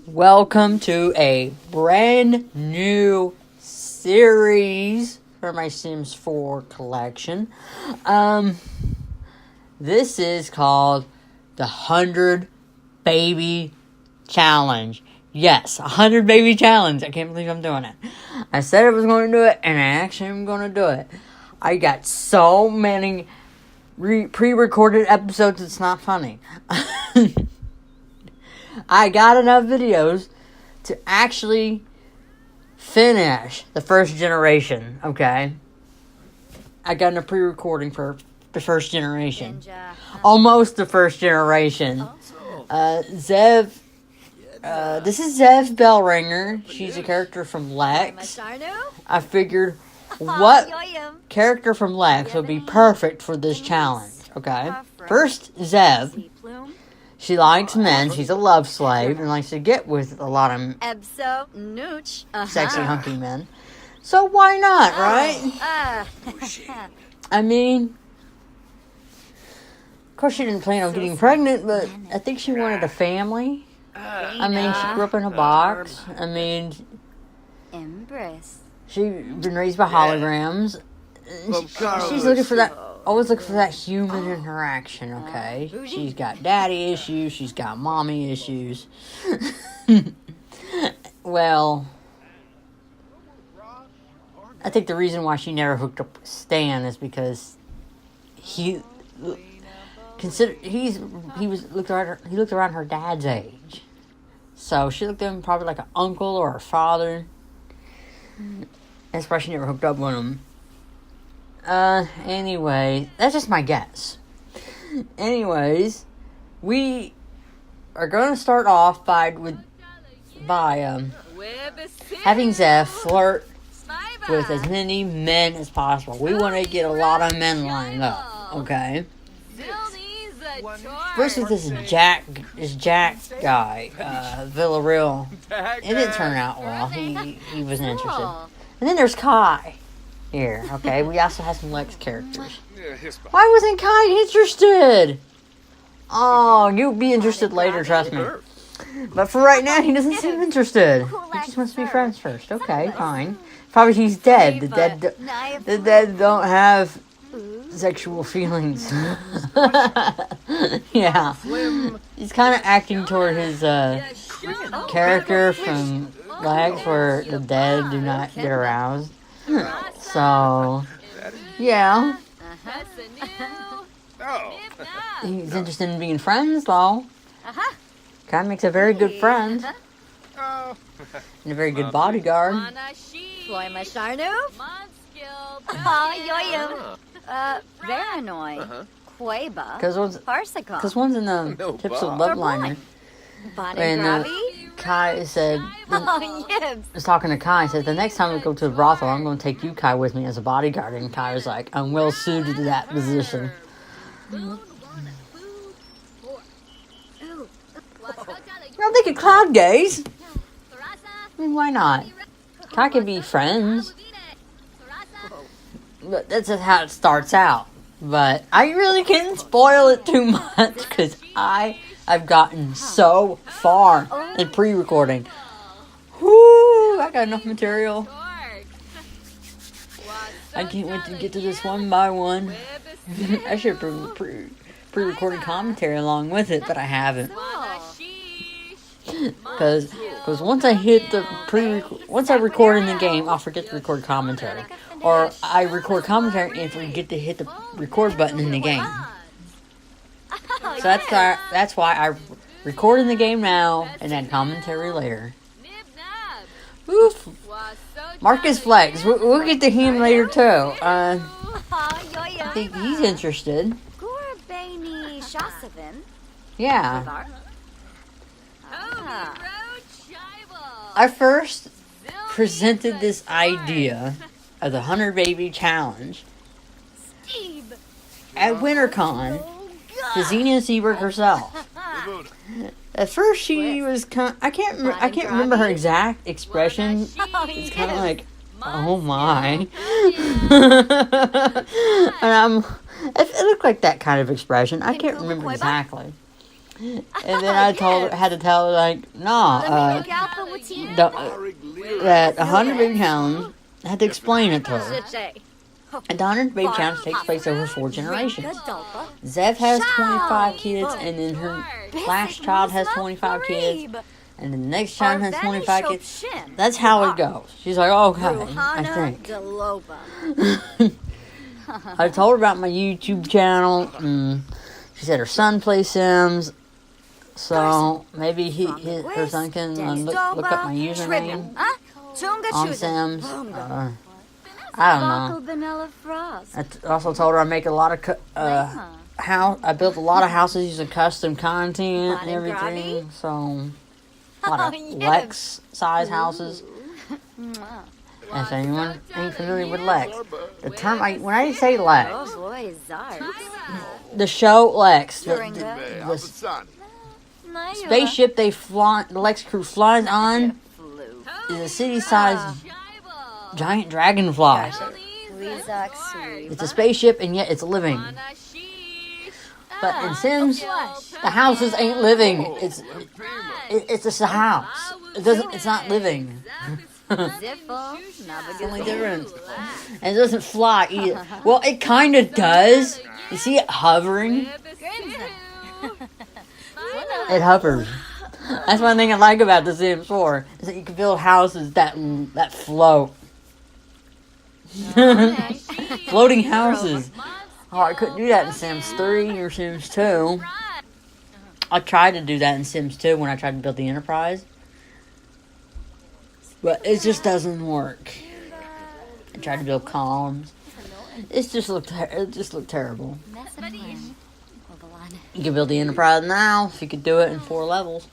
Welcome to a brand new series for my Sims 4 collection. This is called the 100 Baby Challenge. Yes, 100 Baby Challenge. I can't believe I'm doing it. I said I was going to do it, and I actually am going to do it. I got so many pre-recorded episodes, it's not funny. I got enough videos to actually finish the first generation, okay? I got enough pre-recording for the first generation. Almost the first generation. Xev, this is Xev Bellringer. She's a character from Lexx. I figured what character from Lexx would be perfect for this challenge, okay? First, Xev. She likes men, she's a love slave, and likes to get with a lot of sexy, hunky men. So why not, right? I mean, of course she didn't plan on getting pregnant, but I think she wanted a family. I mean, she grew up in a box. I mean, she's been raised by holograms. She's looking for that. Always looking for that human interaction, okay? She's got daddy issues. She's got mommy issues. Well, I think the reason why she never hooked up with Stan is because he looked around her dad's age. So she looked at him probably like an uncle or a father. That's why she never hooked up with him. Anyway, that's just my guess. Anyways, we are going to start off by having Xev flirt with as many men as possible. We want to get a lot of men lined up, okay? First with this Jack guy, Villarreal. It didn't turn out well. He wasn't interested. And then there's Kai. Here, okay? We also have some Lexx characters. Why wasn't Kai interested? Oh, you'll be interested later, trust me. But for right now, he doesn't seem interested. He just wants to be friends first. Okay, fine. Probably he's dead. The dead don't have sexual feelings. Yeah. He's kind of acting toward his character from Lexx where the dead do not get aroused. So, yeah. He's interested in being friends, though. Kind of makes a very good friend. And a very good bodyguard. Because one's in the Tips of Loveliner. And Kai said, was talking to Kai, said, the next time we go to the brothel, I'm going to take you, Kai, with me as a bodyguard. And Kai was like, I'm well suited to that position. Well, they could cloud gaze. I mean, why not? Kai can be friends. But that's just how it starts out. But I really can't spoil it too much because I've gotten so far in pre-recording. Whoo! I got enough material. I can't wait to get to this one by one. I should have pre-recorded commentary along with it, but I haven't. Because once I hit the once I record in the game, I'll forget to record commentary. Or I record commentary and forget to hit the record button in the game. So that's why I record in the game now and then commentary later. Oof. Marcus Flex. We'll get to him later too. I think he's interested. Yeah. I first presented this idea of the 100 Baby Challenge at WinterCon to Xenia Seberg herself. At first, she was I can't remember her exact expression. It's kind of like, oh my. And it looked like that kind of expression. I can't remember exactly. And then I had to tell her, like, nah, that 100 baby challenge, I had to explain it to her. And the 100 baby challenge takes place over 4 generations. Xev has 25 kids, and then her last child has 25 kids, and the next child has 25 kids. That's how it goes. She's like, okay, I think. I told her about my YouTube channel, and she said her son plays Sims, so maybe her son can look up my username on Sims. I don't know. I also told her I make a lot of I built a lot of houses using custom content and everything, so a lot of Lexx size houses. If anyone ain't familiar with Lexx, the term when I say Lexx, the show Lexx, the spaceship the Lexx crew flies on is a city-sized giant dragonfly. It's a spaceship, and yet it's living. But in Sims, the houses ain't living. It's just a house. It's not living. It's the only difference. And it doesn't fly either. Well, it kind of does. You see it hovering? It hovers. That's one thing I like about The Sims 4, is that you can build houses that float. Floating houses. Oh, I couldn't do that in Sims 3 or Sims 2. I tried to do that in Sims 2 when I tried to build the Enterprise. But it just doesn't work. I tried to build columns. It just looked terrible. You can build the Enterprise now if you could do it in 4 levels.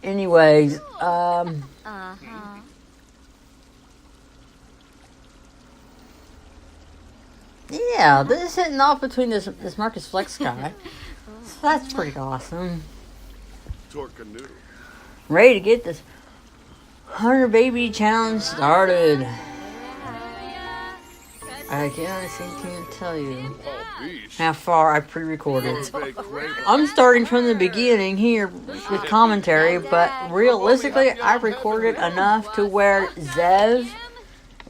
Anyways, yeah, this is hitting off between this Marcus Flex guy. So that's pretty awesome. Ready to get this 100 baby challenge started. I can't tell you how far I pre-recorded. I'm starting from the beginning here with commentary, but realistically, I've recorded enough to where Xev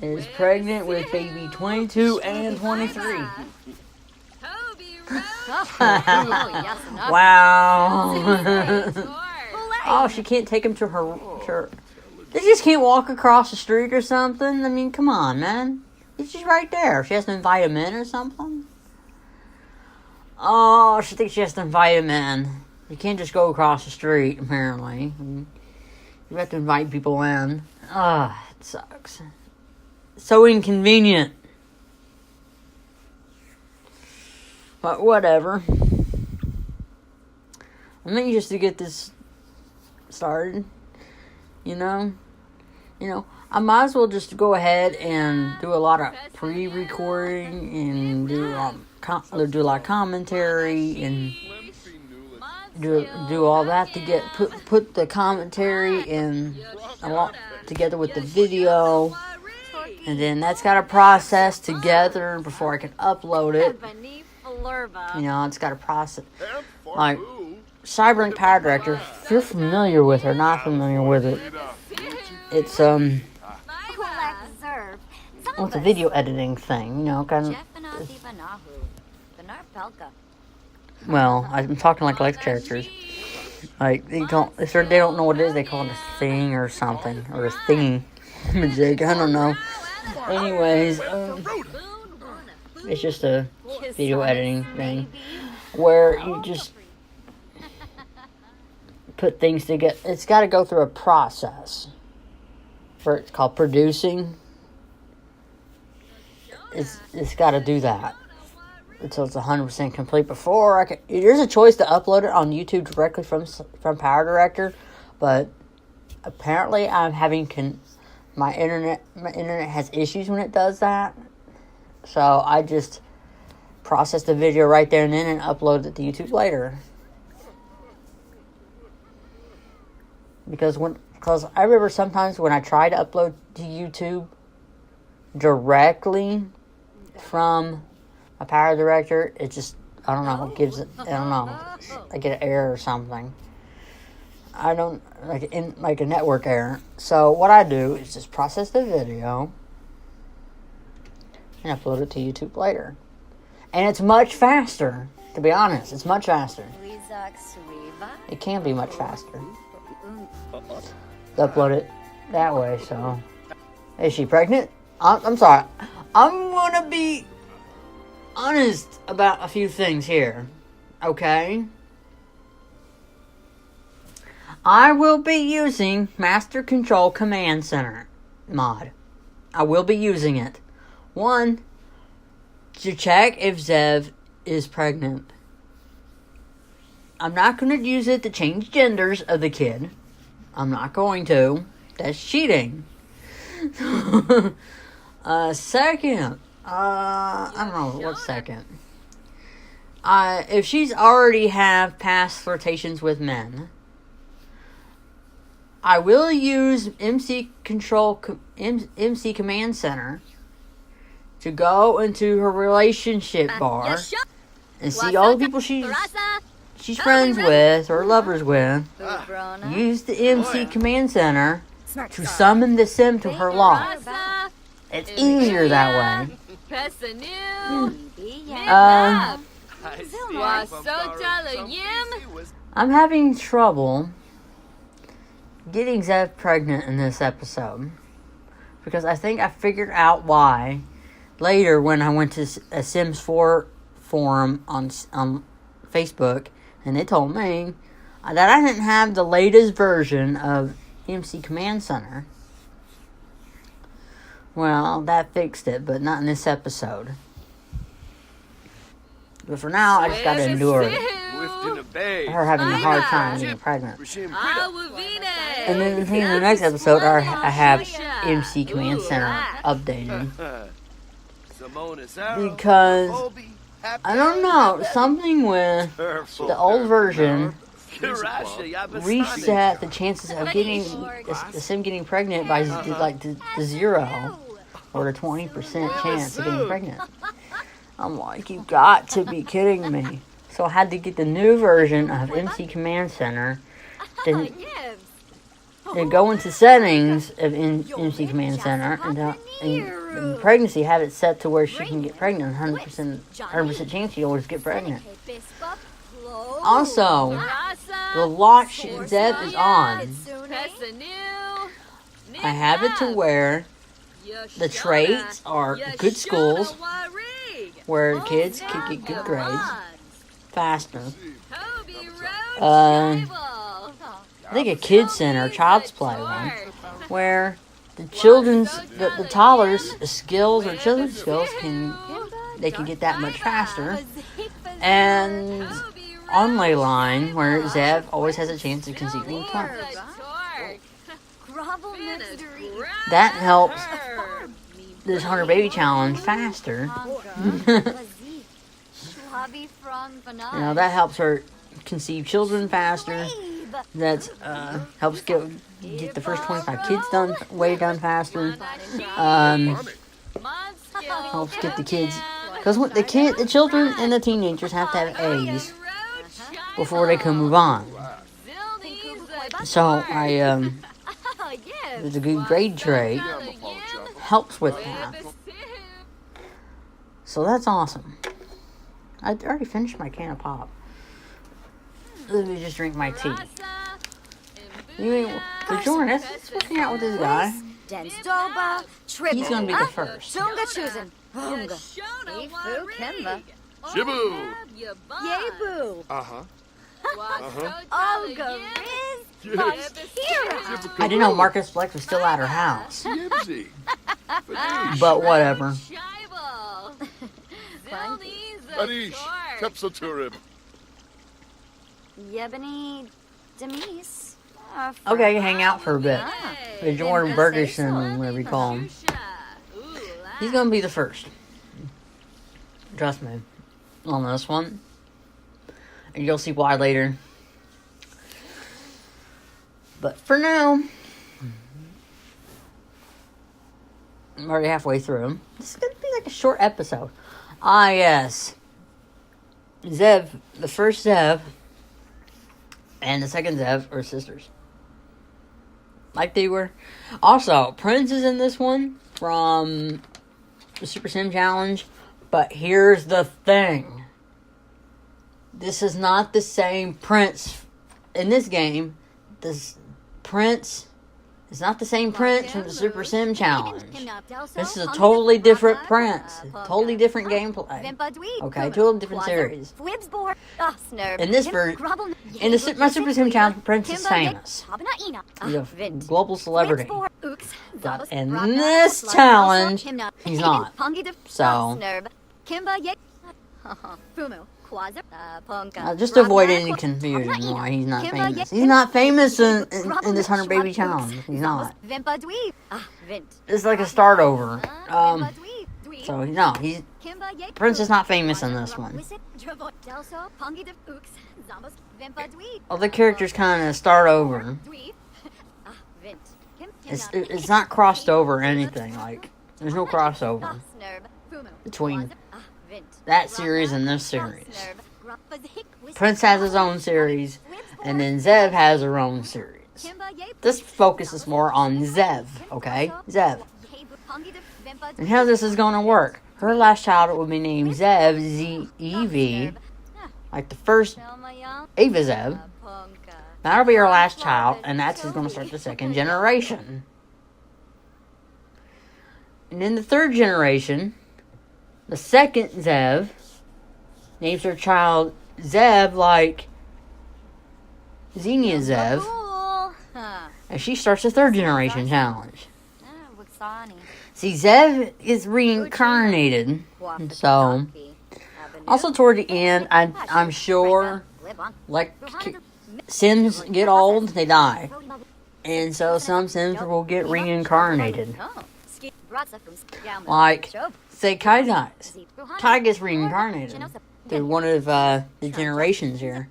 is pregnant with baby 22 and 23. Wow. Oh, she can't take him to her. They just can't walk across the street or something. I mean, come on, man. It's just right there. She has to invite him in or something. Oh, she thinks she has to invite him in. You can't just go across the street, apparently. You have to invite people in. Ah, it sucks. So inconvenient. But whatever. I'm anxious to get this started. You know, I might as well just go ahead and do a lot of pre-recording and do a lot of commentary and do all that to get put the commentary in a lot together with the video, and then that's got to process together before I can upload it. It's got to process. Like Cyberlink Power Director, if you're familiar with it or not familiar with it, it's it's a video editing thing, kind of. Well, I'm talking like Lexx characters. Like they don't know what it is. They call it a thing or something, or a thingy. Jake, I don't know. Anyways, it's just a video editing thing where you just put things together. It's got to go through a process. It's called producing. It's got to do that until it's 100% complete. Before there's a choice to upload it on YouTube directly from Power Director, but apparently I'm having my internet has issues when it does that. So I just process the video right there and then and upload it to YouTube later. Because I remember sometimes when I try to upload to YouTube directly from a Power Director, I don't know. It gives it. I don't know. I get an error or something. I don't like a network error. So what I do is just process the video and upload it to YouTube later. And it's much faster. To be honest, it's much faster. It can be much faster. Upload it that way. So, is she pregnant? I'm sorry. I'm gonna be honest about a few things here. Okay? I will be using Master Control Command Center mod. I will be using it. One, to check if Xev is pregnant. I'm not going to use it to change genders of the kid. I'm not going to. That's cheating. Second, I don't know, what's second? If she's already have past flirtations with men, I will use MC Command Center to go into her relationship bar and see all the people she's friends with or lovers with. Use the MC Command Center to summon the sim to her loft. It's easier that way. I'm having trouble getting Xev pregnant in this episode because I think I figured out why later when I went to a Sims 4 forum on Facebook, and they told me that I didn't have the latest version of MC Command Center. Well, that fixed it, but not in this episode. But for now, I just gotta endure it. Her having a hard time getting pregnant. And then in the next episode, I have MC Command Center updated. Because, I don't know, something with the old version reset the chances of getting the sim getting pregnant by like the 0 or the 20% chance of getting pregnant. I'm like, you got to be kidding me. So I had to get the new version of MC Command Center, then go into settings of MC Command Center, and in pregnancy have it set to where she can get pregnant. 100% chance she always get pregnant. Also, the lock Xev is on. I have it to where the traits are good schools, where kids can get good grades faster. I think a kid center, child's play one, where the toddlers' skills or children's skills can get that much faster. And onlay line, where Xev always has a chance of conceiving twins. That helps this 100 baby challenge faster. That helps her conceive children faster. That helps get the first 25 kids done faster. Helps get the kids, because the children and the teenagers have to have A's before they can move on. So there's a good grade trait helps with that. So that's awesome. I already finished my can of pop. Let me just drink my tea. So Jordan, let's hang out with this guy. He's gonna be the first. Shibu! Yebu! Uh-huh. Olga Riz! I didn't know Marcus Flex was still at her house. Yibsy. But whatever. Barish. Tepsoturib. Yebony Demise. Okay, hang out for a bit. Jordan Bergerson, whatever you call him. He's gonna be the first. Trust me. On this one. And you'll see why later. But for now, I'm already halfway through. This is going to be like a short episode. Ah, yes. Xev, the first Xev, and the second Xev are sisters. Like they were. Also, Prince is in this one from the Super Sim Challenge. But here's the thing. This is not the same Prince in this game. This Prince is not the same Prince from the Super Sim Challenge. This is a totally different Prince. Totally different gameplay. Okay, totally different series. In this version, my Super Sim Challenge, Prince is famous. He's a global celebrity. But in this challenge, he's not. So, just to avoid any confusion why he's not famous. He's not famous in this 100 Baby Challenge. He's not. It's like a start over. So, no, Prince is not famous in this one. Other characters kind of start over. It's not crossed over or anything. Like, there's no crossover between that series and this series. Prince has his own series, and then Xev has her own series. This focuses more on Xev, okay? Xev. And how this is going to work. Her last child will be named Xev, Z-E-V, like the first Ava Xev. That'll be her last child, and that's who's going to start the second generation. And in the third generation, the second Xev names her child Xev like Xenia Xev, and she starts the third generation challenge. See, Xev is reincarnated, so also toward the end, I'm sure, like Sims get old, they die, and so some Sims will get reincarnated. Like, say Kai dies. Kai gets reincarnated through one of the generations here.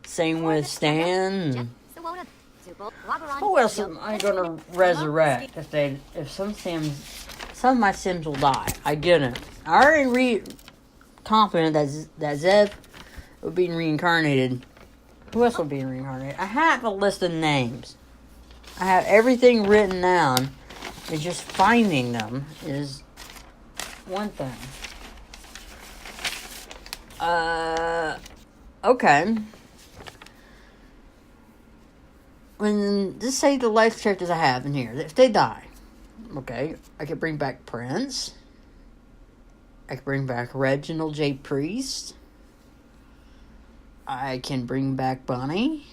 Same with Stan. Who else am I gonna resurrect if some of my Sims will die? I get it. I already confident that Xev will be reincarnated. Who else will be reincarnated? I have a list of names. I have everything written down. It's just finding them is one thing. Okay. When, just say the life characters I have in here, if they die, okay, I could bring back Prince. I could bring back Reginald J. Priest. I can bring back Bunny.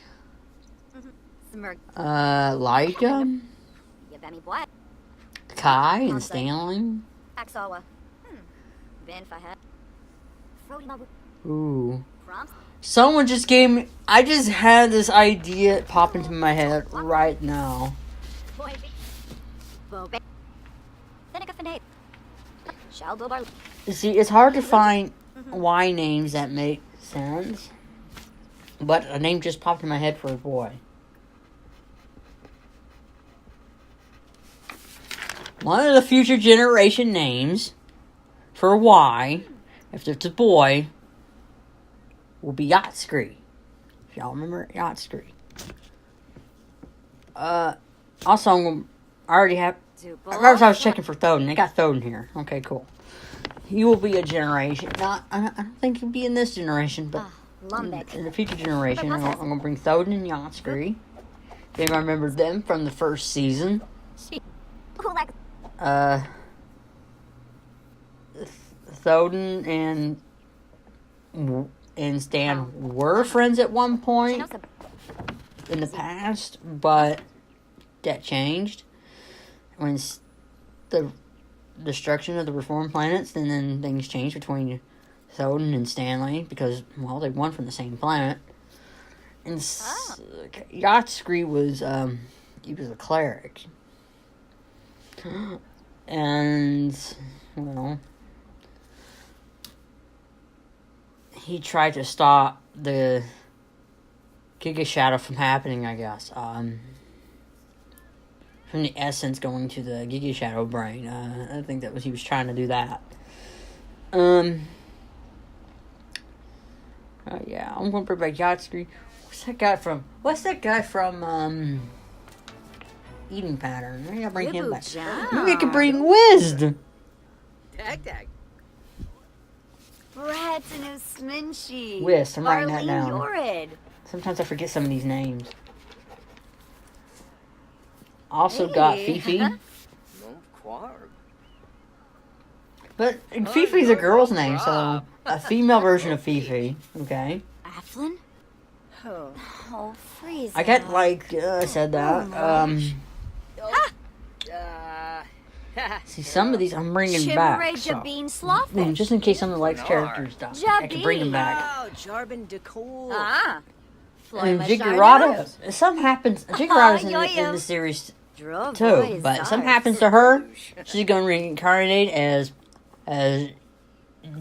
Laika. Kai and Stanley. Ooh. Someone just gave me... I just had this idea pop into my head right now. You see, it's hard to find Y names that make sense. But a name just popped in my head for a boy. One of the future generation names for Y, if it's a boy, will be Yatscree. If y'all remember Yatscree. Also, I already have... I was checking for Thoden. I got Thoden here. Okay, cool. He will be a generation. I don't think he'll be in this generation, but in the future generation, I'm going to bring Thoden and Yatscree. If I remember them from the first season. Thoden and Stan were friends at one point in the past, but that changed when the destruction of the reformed planets, and then things changed between Thoden and Stanley because, well, they won from the same planet. And Yatscree was he was a cleric, and well, he tried to stop the Giga Shadow from happening, I guess. From the essence going to the Giga Shadow brain. I think that was he was trying to do that. Yeah, I'm gonna bring back Yatsuki. What's that guy from Eating Pattern? Maybe I'll bring him back. Maybe I can bring Wisd. Tag. Bratz and Usminshi. Whist, I'm writing that Arlene down. Yored. Sometimes I forget some of these names. Also got Fifi. No quarb. But Fifi's a girl's name, so a female version of Fifi. Okay. Athlin? Oh. Oh, freeze. I got I said that. See, some of these I'm bringing back. Chimray So. Jabeen Slawfish. Just in case some of the Lexx characters die, I can bring them back. Oh, Jarbin Decor. Ah. And Floima Jiggerata, some happens. Jiggerata's in Yo-yo. the series Drove too, boys but something are happens to her. She's gonna reincarnate as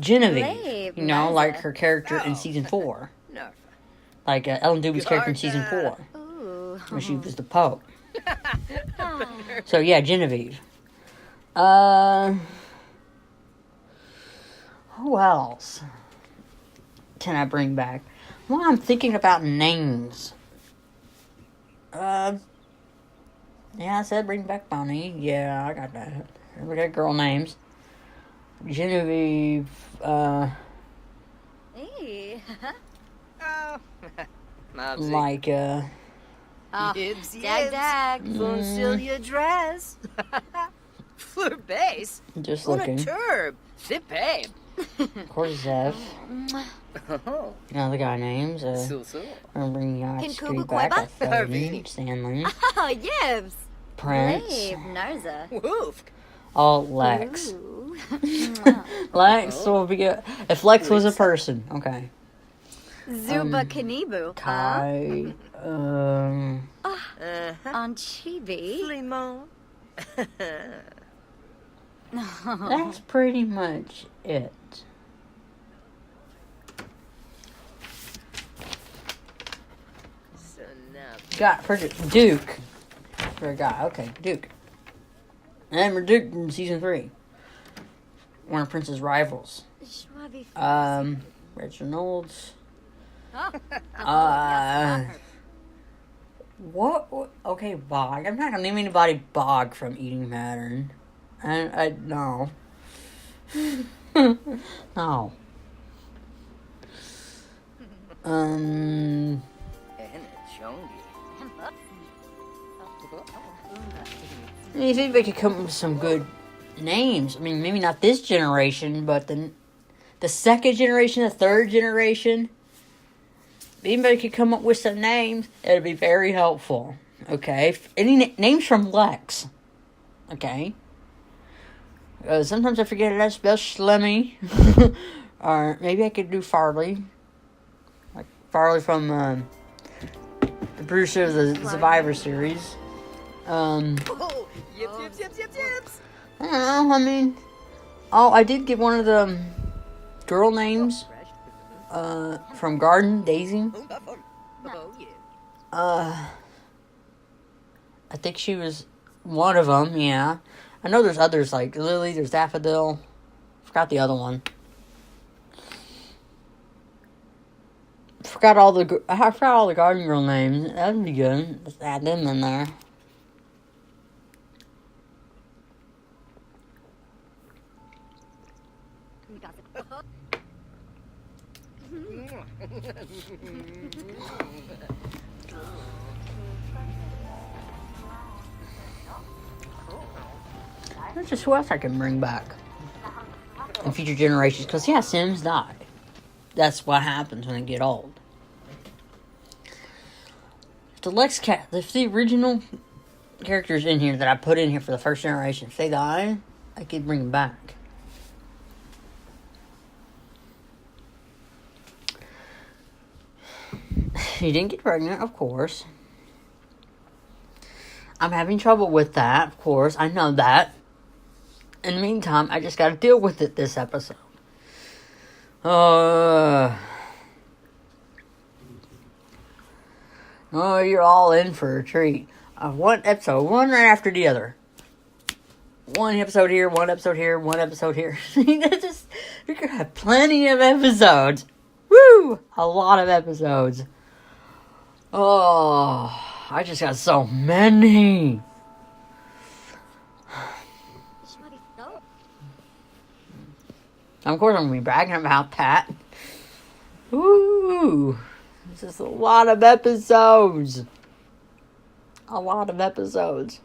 Genevieve. Slave, You know, Liza. like her character in season 4, No. like Ellen Doobie's character in season 4, Ooh. when she was the Pope. So yeah, Genevieve. Who else can I bring back? Well, I'm thinking about names. Yeah, I said bring back Bonnie. Yeah, I got that. We got girl names. Genevieve, Hey. Oh. Mopsy. like, Oh, Yibs, dag. Foncilia dress. Fleur base. just What a looking. turb. Zip babe. Of course, Xev. Oh. Now the guy names. So. I'm gonna bring Kinkubu Yacht back. Kweba? Harvey, Stanley, Oh, Yibs. Prince, Brave Narza. Woof. all Lexx. Ooh. Lexx will be good. If Lexx was a person, okay. Zuba Kanibu. Kai, On Chibi. Limon. that's pretty much it. So now. Got Duke. Forgot. Okay, Duke. And we're Duke from season 3. One of Prince's rivals. Schwabi. Reginald's. Oh. What? Okay, Bog. I'm not gonna name anybody Bog from Eating Pattern. I no. No. And a chongi. You think they could come up with some good names? I mean, maybe not this generation, but the second generation, the third generation. If anybody could come up with some names, it'd be very helpful. Okay, any names from Lexx. Okay. Sometimes I forget how to spell Schlemmy. Or maybe I could do Farley. Like Farley from the producer of the Survivor series. Oh, yips. I don't know, I mean... Oh, I did get one of the girl names from Garden, Daisy. Oh, yeah. I think she was one of them, yeah. I know there's others like Lily, there's Daffodil. Forgot the other one. I forgot all the Garden Girl names. That'd be good. Just add them in there. There's just who else I can bring back in future generations. Because, yeah, Sims die. That's what happens when they get old. If the Lexx cat, if the original characters in here that I put in here for the first generation, if they die, I could bring them back. She didn't get pregnant, of course. I'm having trouble with that, of course. I know that. In the meantime, I just gotta deal with it this episode. Oh, you're all in for a treat. One episode, one right after the other. One episode here, one episode here, one episode here. We're gonna have plenty of episodes. Woo! Woo! A lot of episodes. Oh, I just got so many. Of course, I'm going to be bragging about that. Woo! It's just a lot of episodes. A lot of episodes.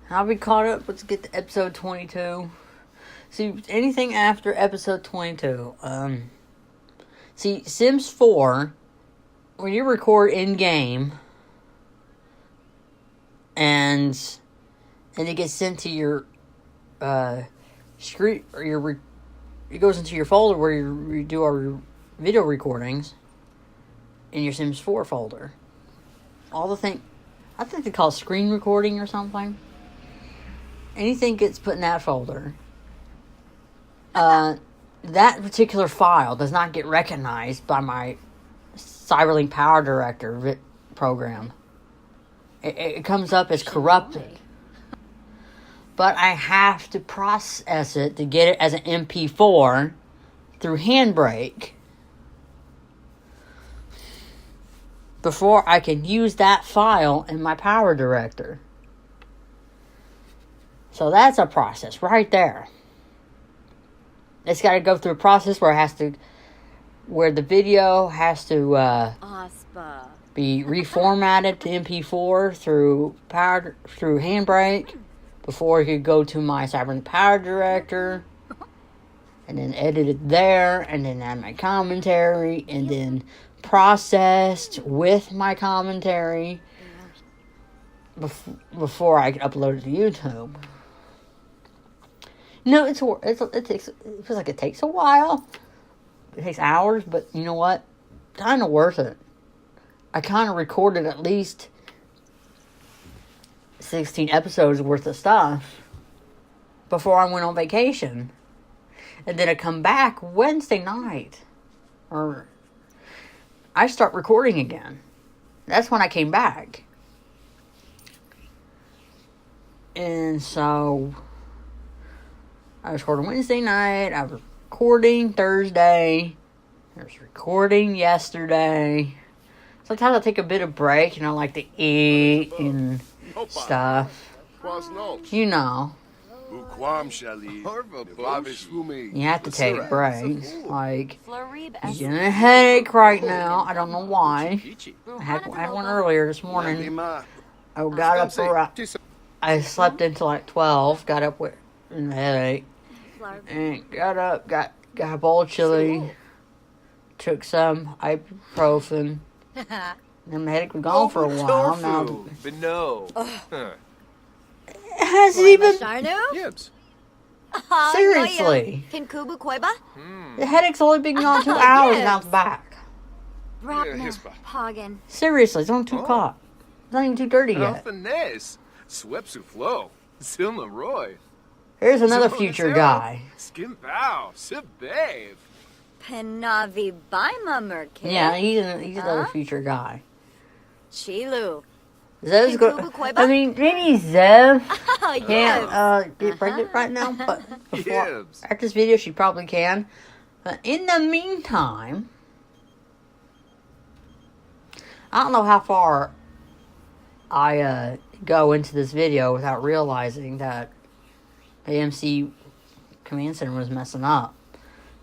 I'll be caught up. Let's get to episode 22. See, anything after episode 22. See, Sims 4, when you record in-game, and it gets sent to your screen, or it goes into your folder where you do our video recordings in your Sims 4 folder. I think they call it screen recording or something. Anything gets put in that folder. That particular file does not get recognized by my Cyberlink Power Director program. It comes up as corrupted. But I have to process it to get it as an MP4 through Handbrake before I can use that file in my Power Director. So that's a process right there. It's got to go through a process where the video has to be reformatted to MP4 through Handbrake before it could go to my Cyberlink Power Director, and then edit it there, and then add my commentary, and then processed with my commentary before I can upload it to YouTube. No, it feels like it takes a while. It takes hours, but you know what? Kind of worth it. I kind of recorded at least 16 episodes worth of stuff before I went on vacation. And then I come back Wednesday night. Or I start recording again. That's when I came back. And so I was recording Wednesday night. I was recording Thursday. I was recording yesterday. Sometimes I take a bit of break and I like to eat and stuff. You know. You have to take breaks. Like, I'm getting a headache right now. I don't know why. I had one earlier this morning. I got up around... I slept until like 12. Got up with a headache. And got up, got a bowl of chili. Took some ibuprofen. And my headache was gone for a while. Now, but no. it hasn't even... Gibbs. Seriously. Kinkubu Koiba? The headache's only been gone 2 hours and now it's back. Hagen. Seriously, it's only 2 o'clock. It's not even 2:30 yet. Finesse. Swepsu Flow. Silma Roy. Here's another future guy. Skim Bow. Sip Babe. Penavi Baima Merkin. Yeah, he's another future guy. Chilu. Zev's I mean, maybe Zev can't get pregnant right now, but after this video, she probably can. But in the meantime, I don't know how far I go into this video without realizing that the AMC command center was messing up,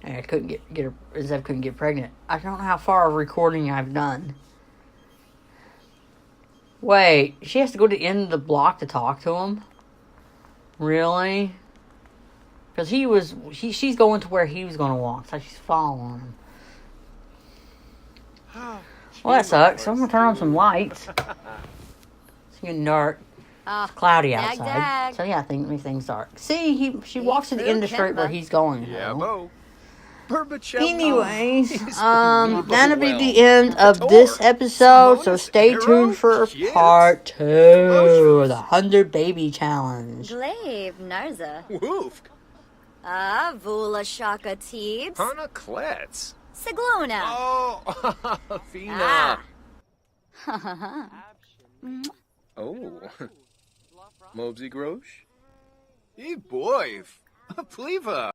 and I couldn't get her. Zev couldn't get pregnant. I don't know how far of recording I've done. Wait, she has to go to the end of the block to talk to him? Really? Because she's going to where he was going to walk. It's like she's following him. Well, that sucks. So I'm going to turn on some lights. It's getting dark. It's cloudy outside. So yeah, I think it makes things dark. See, she walks to the end of the street where he's going. Yeah, Bo. Anyways, that'll be the end of this episode, so stay tuned for part 2 of the 100 Baby Challenge. Glaive Narza. Woof. Vula Shaka Teebs. Hana Klets. Siglona. Oh, Fina. Oh. Mobsy Grosh. Hey, boy. Pliva.